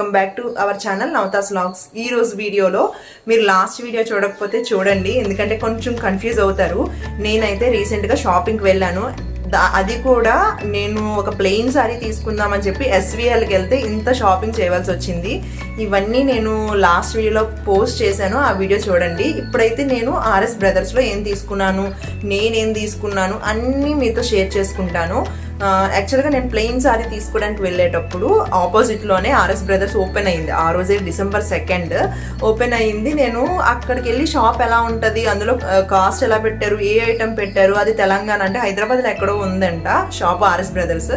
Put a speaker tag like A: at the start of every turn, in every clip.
A: Welcome back to our channel Navatha's vlogs. ఈ రోజు వీడియోలో మీరు లాస్ట్ వీడియో చూడకపోతే చూడండి, ఎందుకంటే కొంచెం కన్ఫ్యూజ్ అవుతారు. నేనైతే రీసెంట్గా షాపింగ్కి వెళ్ళాను. అది కూడా నేను ఒక ప్లెయిన్ సారీ తీసుకుందామని చెప్పి SVLకి వెళ్తే ఇంత షాపింగ్ చేయవలసి వచ్చింది. ఇవన్నీ నేను లాస్ట్ వీడియోలో పోస్ట్ చేశాను, ఆ వీడియో చూడండి. ఇప్పుడైతే నేను RS బ్రదర్స్లో ఏం తీసుకున్నాను, నేనేం తీసుకున్నాను అన్నీ మీతో షేర్ చేసుకుంటాను. యాక్చువల్గా నేను ప్లెయిన్ సారీ తీసుకోవడానికి వెళ్ళేటప్పుడు ఆపోజిట్లోనే RS బ్రదర్స్ ఓపెన్ అయింది. ఆ రోజే December 2 ఓపెన్ అయింది. నేను అక్కడికి వెళ్ళి షాప్ ఎలా ఉంటుంది, అందులో కాస్ట్ ఎలా పెట్టారు, ఏ ఐటమ్ పెట్టారు, అది తెలంగాణ అంటే హైదరాబాద్లో ఎక్కడో ఉందంట షాప్ RS బ్రదర్స్.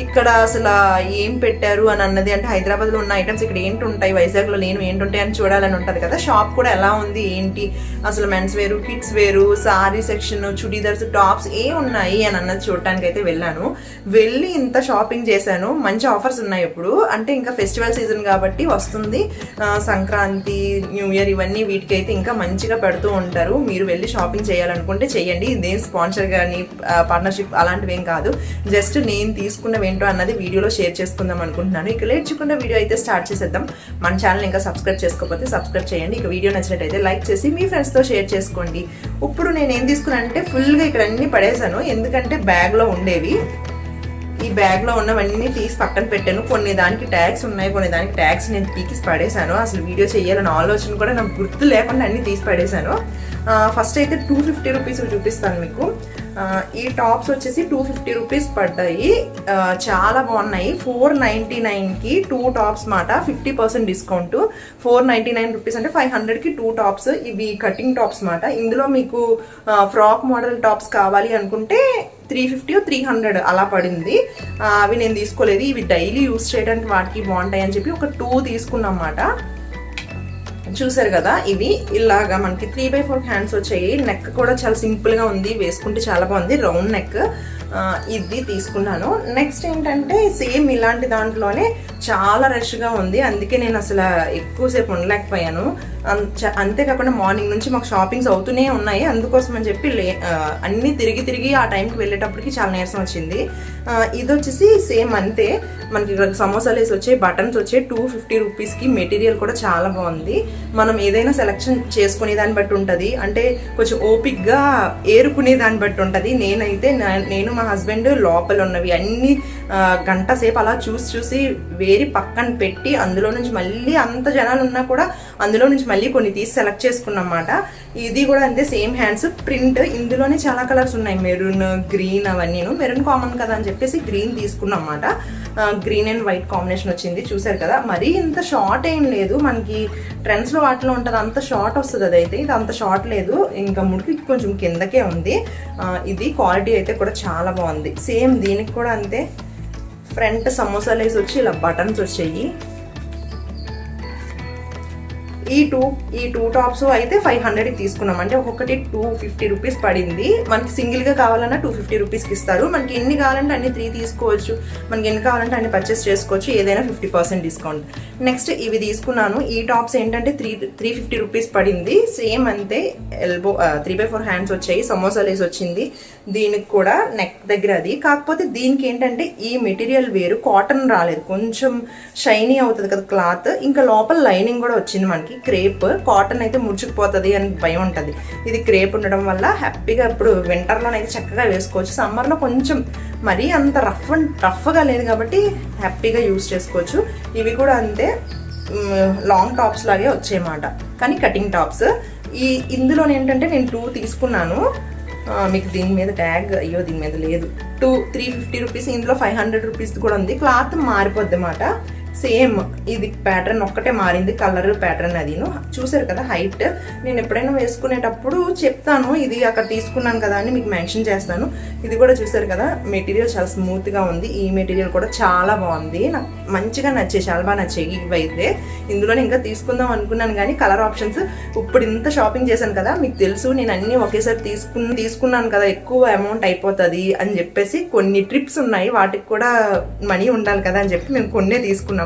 A: ఇక్కడ అసలు ఏం పెట్టారు అని అన్నది, అంటే హైదరాబాద్లో ఉన్న ఐటమ్స్ ఇక్కడ ఏంటి ఉంటాయి, వైజాగ్లో లేను ఏంటి ఉంటాయి అని చూడాలని ఉంటుంది కదా. షాప్ కూడా ఎలా ఉంది ఏంటి, అసలు మెన్స్ వేరు, కిడ్స్ వేరు, సారీ సెక్షన్, చుడీదర్స్, టాప్స్ ఏ ఉన్నాయి అని అన్నది చూడటానికి అయితే వెళ్ళాను. వెళ్ళి ఇంత షాపింగ్ చేశాను. మంచి ఆఫర్స్ ఉన్నాయి ఇప్పుడు, అంటే ఇంకా ఫెస్టివల్ సీజన్ కాబట్టి వస్తుంది. సంక్రాంతి, న్యూ ఇయర్ ఇవన్నీ వీటికైతే ఇంకా మంచిగా పెడుతూ ఉంటారు. మీరు వెళ్ళి షాపింగ్ చేయాలనుకుంటే చెయ్యండి. ఇదేం స్పాన్సర్ కానీ పార్ట్నర్షిప్ అలాంటివి ఏం కాదు, జస్ట్ నేను తీసుకున్నవేంటో అన్నది వీడియోలో షేర్ చేసుకుందాం అనుకుంటున్నాను. ఇక లేట్ చేయకుండా వీడియో అయితే స్టార్ట్ చేసేద్దాం. మన ఛానల్ ఇంకా సబ్స్క్రైబ్ చేసుకోకపోతే సబ్స్క్రైబ్ చేయండి. ఇక వీడియో నచ్చినట్టయితే లైక్ చేసి మీ ఫ్రెండ్స్తో షేర్ చేసుకోండి. ఇప్పుడు నేను ఏం తీసుకున్నాను అంటే ఫుల్గా ఇక్కడ అన్ని పడేశాను, ఎందుకంటే బ్యాగ్లో ఉండేవి. ఈ బ్యాగ్లో ఉన్నవన్నీ తీసి పక్కన పెట్టాను. కొన్ని దానికి ట్యాగ్స్ ఉన్నాయి, కొన్ని దానికి ట్యాగ్స్ నేను తీసి పడేశాను. అసలు వీడియో చేయాలని ఆలోచన కూడా నాకు గుర్తు లేకుండా అన్నీ తీసి పడేశాను. ఫస్ట్ అయితే 250 రూపీస్ చూపిస్తాను మీకు. ఈ టాప్స్ వచ్చేసి 250 రూపీస్ పడ్డాయి. చాలా బాగున్నాయి. 499కి 2 టాప్స్ మాట, 50% డిస్కౌంట్. 499 రూపీస్ అంటే 500కి 2 టాప్స్. ఇవి కటింగ్ టాప్స్ మాట. ఇందులో మీకు ఫ్రాక్ మోడల్ టాప్స్ కావాలి అనుకుంటే 350 300 అలా పడింది. అవి నేను తీసుకోలేదు. ఇవి డైలీ యూస్ చేయడానికి వాటికి బాగుంటాయి అని చెప్పి ఒక 2 తీసుకున్నాం అన్నమాట. చూసారు కదా, ఇవి ఇలాగా మనకి 3/4 హ్యాండ్స్ వచ్చాయి. నెక్ కూడా చాలా సింపుల్గా ఉంది, వేసుకుంటే చాలా బాగుంది, రౌండ్ నెక్. ఇది తీసుకున్నాను. నెక్స్ట్ ఏంటంటే సేమ్ ఇలాంటి దాంట్లోనే చాలా రష్గా ఉంది, అందుకే నేను అసలు ఎక్కువసేపు ఉండలేకపోయాను. అంతేకాకుండా మార్నింగ్ నుంచి మాకు షాపింగ్స్ అవుతూనే ఉన్నాయి, అందుకోసం అని చెప్పి అన్నీ తిరిగి ఆ టైంకి వెళ్ళేటప్పటికి చాలా నీరసం వచ్చింది. ఇది వచ్చేసి సేమ్ అంతే, మనకి ఇక్కడ సమోసాలు వేసి వచ్చాయి, బటన్స్ వచ్చాయి. 250 రూపీస్కి మెటీరియల్ కూడా చాలా బాగుంది. మనం ఏదైనా సెలెక్షన్ చేసుకునే దాన్ని బట్టి ఉంటుంది, అంటే కొంచెం ఓపిక్గా ఏరుకునే దాన్ని బట్టి ఉంటుంది. నేనైతే నేను మా హస్బెండ్ లోపల ఉన్నవి అన్నీ గంట సేపు అలా చూసి వేరి పక్కన పెట్టి, అందులో నుంచి మళ్ళీ అంత జనాలు ఉన్నా కూడా అందులో నుంచి మళ్ళీ కొన్ని తీసి సెలెక్ట్ చేసుకున్నాం అన్నమాట. ఇది కూడా అంతే, సేమ్ హ్యాండ్స్, ప్రింట్. ఇందులోనే చాలా కలర్స్ ఉన్నాయి, మెరూన్, గ్రీన్, అవన్నీ. మెరూన్ కామన్ కదా అని చెప్పేసి గ్రీన్ తీసుకున్నాం అన్నమాట. గ్రీన్ అండ్ వైట్ కాంబినేషన్ వచ్చింది. చూసారు కదా, మరీ ఇంత షార్ట్ ఏం లేదు, మనకి ట్రెండ్స్లో వాటిలో ఉంటుంది అంత షార్ట్ వస్తుంది. అదైతే ఇది అంత షార్ట్ లేదు, ఇంకా ముడికి కొంచెం కిందకే ఉంది. ఇది క్వాలిటీ అయితే కూడా చాలా బాగుంది. సేమ్ దీనికి కూడా అంతే, ఫ్రంట్ సమోసాలు వేసి వచ్చి ఇలా బటన్స్ వచ్చాయి. ఈ టూ టాప్స్ అయితే 500కి తీసుకున్నాం, అంటే ఒక్కొక్కటి 250 రూపీస్ పడింది. మనకి సింగిల్గా కావాలన్నా 250 రూపీస్కి ఇస్తారు. మనకి ఎన్ని కావాలంటే అన్ని 3 తీసుకోవచ్చు, మనకి ఎన్ని కావాలంటే అన్ని పర్చేస్ చేసుకోవచ్చు, ఏదైనా 50% డిస్కౌంట్. నెక్స్ట్ ఇవి తీసుకున్నాను. ఈ టాప్స్ ఏంటంటే 350 రూపీస్ పడింది. సేమ్ అంతే, ఎల్బో 3/4 హ్యాండ్స్ వచ్చాయి, సమోసాలు వేసి వచ్చింది. దీనికి కూడా నెక్ దగ్గర అది, కాకపోతే దీనికి ఏంటంటే ఈ మెటీరియల్ వేరు, కాటన్ రాలేదు, కొంచెం షైనీ అవుతుంది కదా క్లాత్. ఇంకా లోపల లైనింగ్ కూడా వచ్చింది మనకి, క్రేప్. కాటన్ అయితే ముడుచుకుపోతుంది అని భయం ఉంటుంది. ఇది క్రేప్ ఉండడం వల్ల హ్యాపీగా ఇప్పుడు వింటర్లోనైతే చక్కగా వేసుకోవచ్చు. సమ్మర్లో కొంచెం మరీ అంత రఫ్గా లేదు కాబట్టి హ్యాపీగా యూజ్ చేసుకోవచ్చు. ఇవి కూడా అంతే, లాంగ్ టాప్స్ లాగే వచ్చాయన్నమాట, కానీ కటింగ్ టాప్స్. ఇందులో ఏంటంటే నేను 2 తీసుకున్నాను. మీకు దీని మీద ట్యాగ్, అయ్యో దీని మీద లేదు. 350 రూపీస్, ఇందులో 500 రూపీస్ కూడా ఉంది. క్లాత్ మారిపోద్ది అన్నమాట. సేమ్ ఇది ప్యాటర్న్ ఒక్కటే మారింది, కలర్ ప్యాటర్న్. అది చూసారు కదా హైట్. నేను ఎప్పుడైనా వేసుకునేటప్పుడు చెప్తాను, ఇది అక్కడ తీసుకున్నాను కదా అని మీకు మెన్షన్ చేస్తాను. ఇది కూడా చూసారు కదా, మెటీరియల్ చాలా స్మూత్గా ఉంది. ఈ మెటీరియల్ కూడా చాలా బాగుంది, నాకు మంచిగా నచ్చాయి, చాలా బాగా నచ్చాయి. ఇవైతే ఇందులోనే ఇంకా తీసుకుందాం అనుకున్నాను, కానీ కలర్ ఆప్షన్స్ ఇప్పుడు ఇంత షాపింగ్ చేశాను కదా, మీకు తెలుసు నేను అన్నీ ఒకేసారి తీసుకున్నాను కదా, ఎక్కువ అమౌంట్ అయిపోతుంది అని చెప్పేసి కొన్ని ట్రిప్స్ ఉన్నాయి, వాటికి కూడా మనీ ఉండాలి కదా అని చెప్పి మేము కొన్నే తీసుకున్నాము.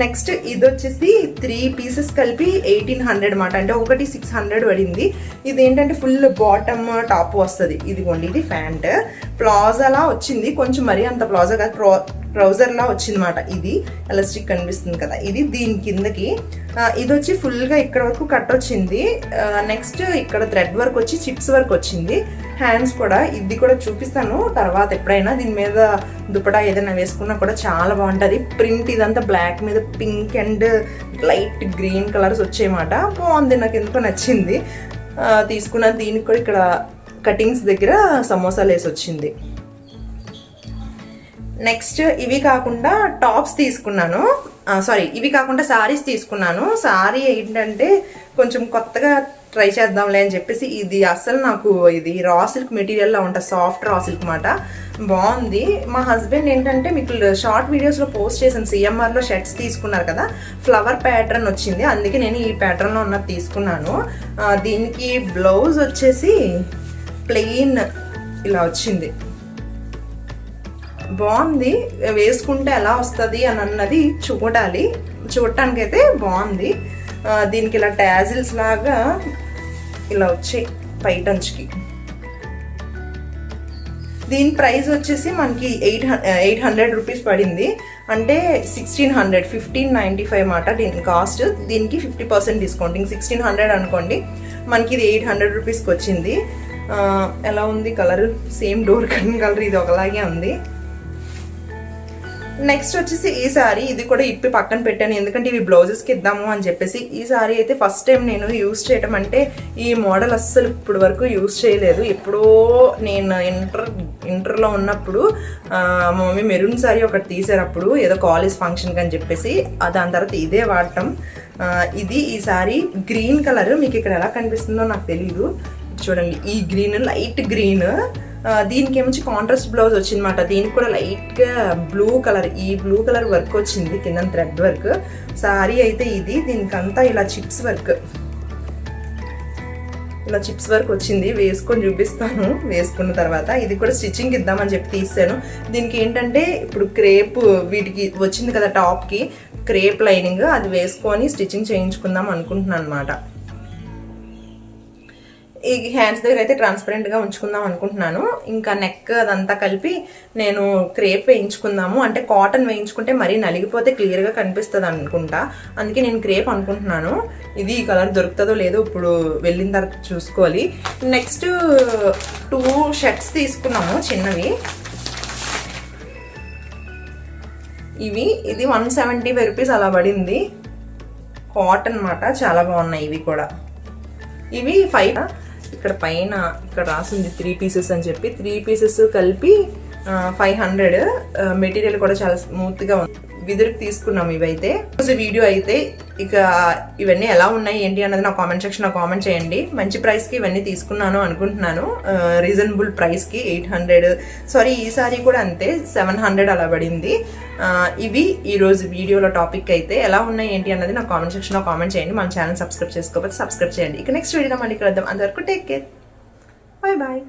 A: నెక్స్ట్ ఇది వచ్చేసి 3 పీసెస్ కలిపి 1800 అన్నమాట, అంటే ఒకటి 600 పడింది. ఇది ఏంటంటే ఫుల్ బాటమ్ టాప్ వస్తుంది. ఇదిగోండి, ఇది ప్యాంట్ ప్లాజా అలా వచ్చింది, కొంచెం మరీ అంత ప్లాజా కాదు, ట్రౌజర్లా వచ్చిందన్నమాట. ఇది ఎలాస్టిక్ కనిపిస్తుంది కదా, ఇది దీని కిందకి. ఇది వచ్చి ఫుల్గా ఇక్కడ వరకు కట్ వచ్చింది. నెక్స్ట్ ఇక్కడ థ్రెడ్ వర్క్ వచ్చి చిప్స్ వర్క్ వచ్చింది. హ్యాండ్స్ కూడా, ఇది కూడా చూపిస్తాను తర్వాత ఎప్పుడైనా. దీని మీద దుపటా ఏదైనా వేసుకున్నా కూడా చాలా బాగుంటుంది. ప్రింట్ ఇదంతా బ్లాక్ మీద pink and light green colours వచ్చాయన్నమాట. బాగుంది, నాకు ఎందుకో నచ్చింది. తీసుకున్న దీనికి కూడా ఇక్కడ కటింగ్స్ దగ్గర సమోసాలు వేసి వచ్చింది. నెక్స్ట్ ఇవి కాకుండా టాప్స్ తీసుకున్నాను, ఇవి కాకుండా శారీస్ తీసుకున్నాను. శారీ ఏంటంటే కొంచెం కొత్తగా ట్రై చేద్దాంలే అని చెప్పేసి, ఇది అసలు నాకు ఇది రా సిల్క్ మెటీరియల్లో ఉంటుంది, సాఫ్ట్ రా సిల్క్ మాట. బాగుంది. మా హస్బెండ్ ఏంటంటే మీకు షార్ట్ వీడియోస్లో పోస్ట్ చేశాను, సిఎంఆర్లో షర్ట్స్ తీసుకున్నారు కదా, ఫ్లవర్ ప్యాటర్న్ వచ్చింది, అందుకే నేను ఈ ప్యాటర్న్లో ఉన్నది తీసుకున్నాను. దీనికి బ్లౌజ్ వచ్చేసి ప్లెయిన్ ఇలా వచ్చింది. బాగుంది, వేసుకుంటే ఎలా వస్తుంది అని అన్నది చూడటానికి అయితే బాగుంది. దీనికి ఇలా ట్యాజిల్స్ లాగా ఇలా వచ్చాయి పైటంచ్కి. దీని ప్రైస్ వచ్చేసి మనకి 800 రూపీస్ పడింది, అంటే 1600, 1595 మాట దీని కాస్ట్. దీనికి 50% డిస్కౌంట్, ఇంక 1600 అనుకోండి. మనకి ఇది 800 రూపీస్కి వచ్చింది. ఎలా ఉంది colour? Same door cutting colour, ఇది ఒకలాగే ఉంది. నెక్స్ట్ వచ్చేసి ఈ సారీ, ఇది కూడా ఇప్పి పక్కన పెట్టాను ఎందుకంటే ఇవి బ్లౌజెస్కి ఇద్దాము అని చెప్పేసి. ఈ సారీ అయితే ఫస్ట్ టైం నేను యూజ్ చేయటం, అంటే ఈ మోడల్ అస్సలు ఇప్పుడు వరకు యూజ్ చేయలేదు. ఎప్పుడో నేను ఇంటర్లో ఉన్నప్పుడు మా మమ్మీ మెరూన్ సారీ ఒకటి తీసేటప్పుడు ఏదో కాలేజ్ ఫంక్షన్కి అని చెప్పేసి, దాని తర్వాత ఇదే వాడటం. ఇది ఈ సారీ గ్రీన్ కలర్, మీకు ఇక్కడ ఎలా కనిపిస్తుందో నాకు తెలీదు, చూడండి ఈ గ్రీన్, లైట్ గ్రీన్. దీనికి ఏమొచ్చి కాంట్రాస్ట్ బ్లౌజ్ వచ్చిందన్నమాట. దీనికి కూడా లైట్గా బ్లూ కలర్, ఈ బ్లూ కలర్ వర్క్ వచ్చింది కింద థ్రెడ్ వర్క్. సారీ అయితే ఇది, దీనికంతా ఇలా చిప్స్ వర్క్ వచ్చింది. వేసుకొని చూపిస్తాను వేసుకున్న తర్వాత. ఇది కూడా స్టిచ్చింగ్ ఇద్దామని చెప్పి తీసాను. దీనికి ఏంటంటే ఇప్పుడు క్రేప్ వీటికి వచ్చింది కదా టాప్కి, క్రేప్ లైనింగ్ అది వేసుకొని స్టిచ్చింగ్ చేయించుకుందాం అనుకుంటున్నాను అనమాట. ఈ హ్యాండ్స్ దగ్గర అయితే ట్రాన్స్పరెంట్గా ఉంచుకుందాం అనుకుంటున్నాను. ఇంకా నెక్ అదంతా కలిపి నేను క్రేప్ వేయించుకుందాము, అంటే కాటన్ వేయించుకుంటే మరీ నలిగిపోతే క్లియర్గా కనిపిస్తుంది అనుకుంటా, అందుకే నేను క్రేప్ అనుకుంటున్నాను. ఇది ఈ కలర్ దొరుకుతుందో లేదో ఇప్పుడు వెళ్ళిన తర్వాత చూసుకోవాలి. నెక్స్ట్ 2 షర్ట్స్ తీసుకున్నాము చిన్నవి. ఇది 175 రూపీస్ అలా పడింది. కాటన్ మాట, చాలా బాగున్నాయి ఇవి కూడా. ఇవి 5, ఇక్కడ పైన ఇక్కడ రాసింది 3 పీసెస్ అని చెప్పి, 3 పీసెస్ కలిపి 500. మెటీరియల్ కూడా చాలా స్మూత్గా ఉంది. విదురుకు తీసుకున్నాం ఇవైతే. వీడియో అయితే ఇక ఇవన్నీ ఎలా ఉన్నాయి ఏంటి అన్నది నా కామెంట్ సెక్షన్లో కామెంట్ చేయండి. మంచి ప్రైస్కి ఇవన్నీ తీసుకున్నాను అనుకుంటున్నాను, రీజనబుల్ ప్రైస్కి. 800, ఈ సారీ కూడా అంతే 700 అలా పడింది. ఇవి ఈరోజు వీడియోలో టాపిక్ అయితే. ఎలా ఉన్నాయి ఏంటి అన్నది నా కామెంట్ సెక్షన్లో కామెంట్ చేయండి. మన ఛానల్ సబ్స్క్రైబ్ చేసుకోకపోతే సబ్స్క్రైబ్ చేయండి. ఇక నెక్స్ట్ వీడియోలో మళ్ళీ కలుద్దాం. అంతవరకు టేక్ కేర్, బాయ్ బాయ్.